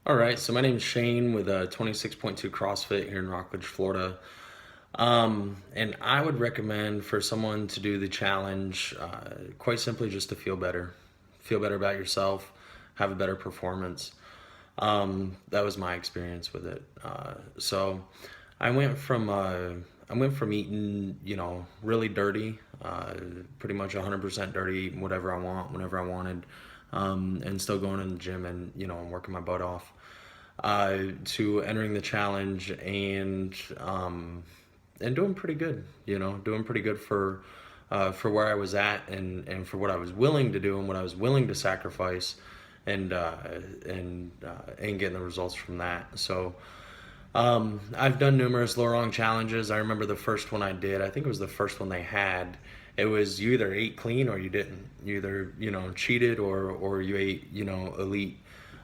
All right, so my name is Shane with 26.2 CrossFit here in Rockledge, Florida. And I would recommend for someone to do the challenge, quite simply just to feel better about yourself, have a better performance. That was my experience with it. So I went from eating, really dirty, pretty much 100% dirty, eating whatever I want, whenever I wanted, and still going to the gym and working my butt off, to entering the challenge and doing pretty good. Doing pretty good for where I was at and for what I was willing to do and what I was willing to sacrifice, and getting the results from that. So I've done numerous low rung challenges. I remember the first one I did. I think it was the first one they had. It was you either ate clean or you didn't. You either cheated or you ate elite.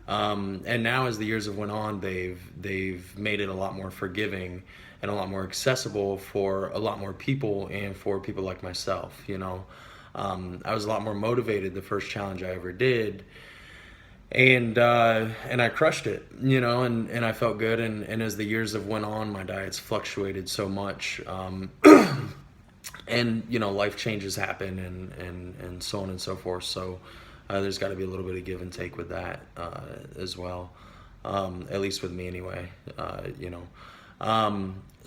And now as the years have went on, they've made it a lot more forgiving and a lot more accessible for a lot more people and for people like myself. I was a lot more motivated the first challenge I ever did, and I crushed it, and I felt good. And as the years have went on, my diet's fluctuated so much, and life changes happen, and so on and so forth. So there's got to be a little bit of give and take with that, as well, at least with me anyway.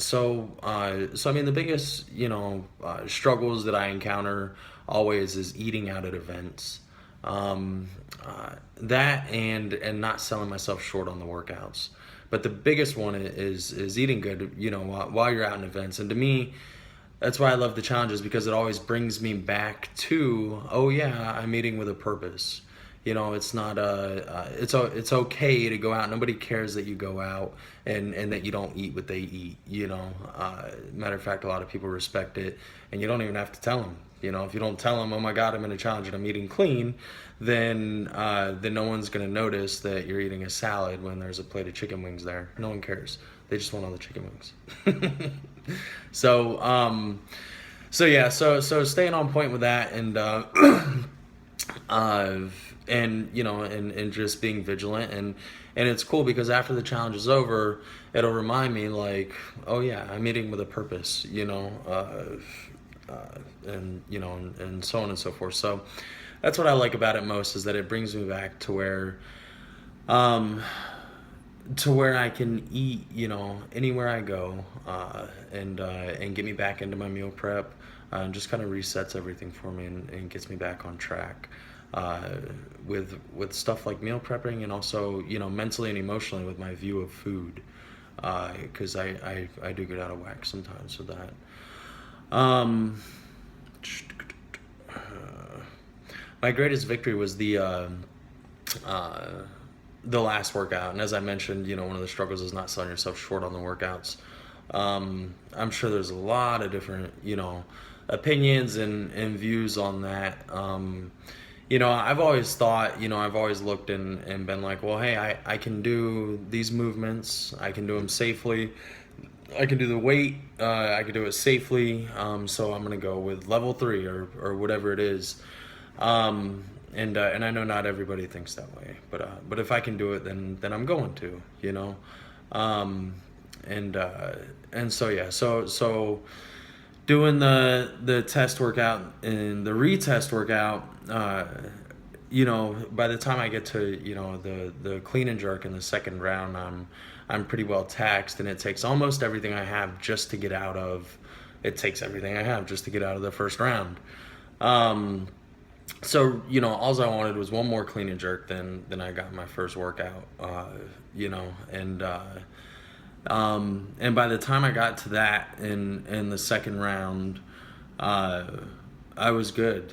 So I mean, the biggest struggles that I encounter always is eating out at events. That and not selling myself short on the workouts. But the biggest one is eating good, while you're out in events. And to me, that's why I love the challenges, because it always brings me back to, oh yeah, I'm eating with a purpose. It's not it's okay to go out. Nobody cares that you go out and that you don't eat what they eat. Matter of fact, a lot of people respect it, and you don't even have to tell them. If you don't tell them, oh my God, I'm in a challenge and I'm eating clean, then no one's gonna notice that you're eating a salad when there's a plate of chicken wings there. No one cares. They just want all the chicken wings. So so staying on point with that, uh, and just being vigilant, and it's cool because after the challenge is over, it'll remind me, like, oh yeah, I'm eating with a purpose, and so on and so forth. So that's what I like about it most, is that it brings me back um, to where I can eat, anywhere I go, and get me back into my meal prep, and just kind of resets everything for me, and gets me back on track, with stuff like meal prepping, and also mentally and emotionally with my view of food, because I do get out of whack sometimes with that. Um, my greatest victory was uh, the last workout. And as I mentioned, one of the struggles is not selling yourself short on the workouts. I'm sure there's a lot of different, opinions and views on that. I've always thought, I've always looked and been like, well, hey, I can do these movements, I can do them safely. I can do the weight, I can do it safely. So I'm going to go with level 3 or whatever it is. And I know not everybody thinks that way, but if I can do it, then I'm going to, um, and uh, and so yeah, so doing the test workout and the retest workout, by the time I get to the clean and jerk in the second round, I'm pretty well taxed, and it takes almost everything I have just to get out of. It takes everything I have just to get out of the first round. Um, so all I wanted was one more clean and jerk than I got in my first workout. And by the time I got to that in the second round, uh, I was good.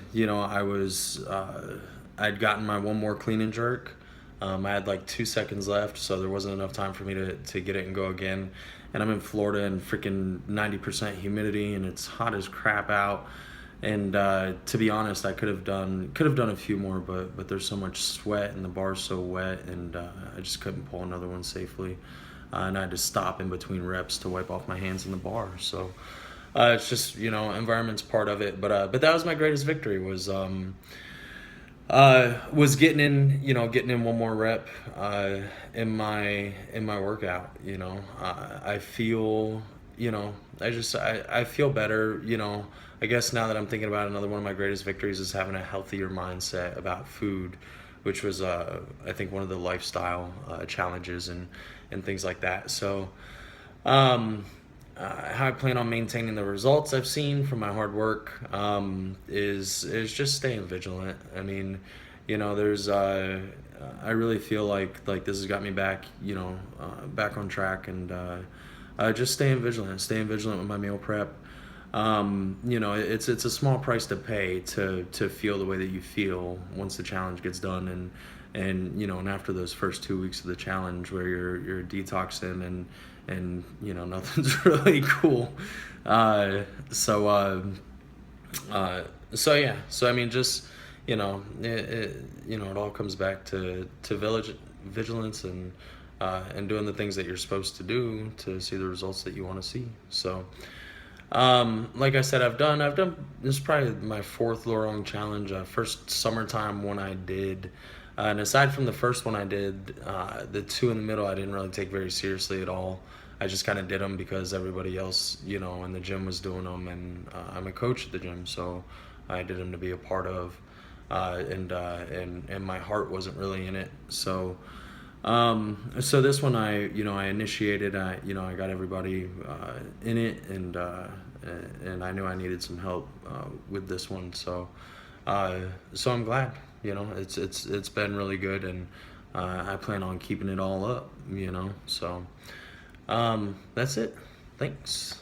I'd gotten my one more clean and jerk. I had like 2 seconds left, so there wasn't enough time for me to get it and go again. And I'm in Florida and freaking 90% humidity, and it's hot as crap out. And to be honest, I could have done a few more, but there's so much sweat and the bar's so wet, and I just couldn't pull another one safely. And I had to stop in between reps to wipe off my hands in the bar. So it's just environment's part of it. But that was my greatest victory, Was getting in one more rep in my workout. I feel, I feel better. I guess now that I'm thinking about it, another one of my greatest victories is having a healthier mindset about food, which was I think one of the lifestyle challenges and things like that. So um, how I plan on maintaining the results I've seen from my hard work is just staying vigilant. I mean, there's I really feel like this has got me back, back on track, and just staying vigilant with my meal prep. It's a small price to pay to feel the way that you feel once the challenge gets done, and after those first 2 weeks of the challenge where you're detoxing and nothing's really cool. Uh, so uh, so yeah, so I mean, just it all comes back to vigilance and doing the things that you're supposed to do to see the results that you want to see. So like I said, I've done this is probably my fourth Lorong challenge. First summertime one I did, and aside from the first one I did, the two in the middle I didn't really take very seriously at all. I just kind of did them because everybody else, in the gym was doing them, and I'm a coach at the gym, so I did them to be a part of, and my heart wasn't really in it. So this one I initiated. I got everybody in it, and I knew I needed some help with this one. So I'm glad. It's been really good, and I plan on keeping it all up. So that's it. Thanks.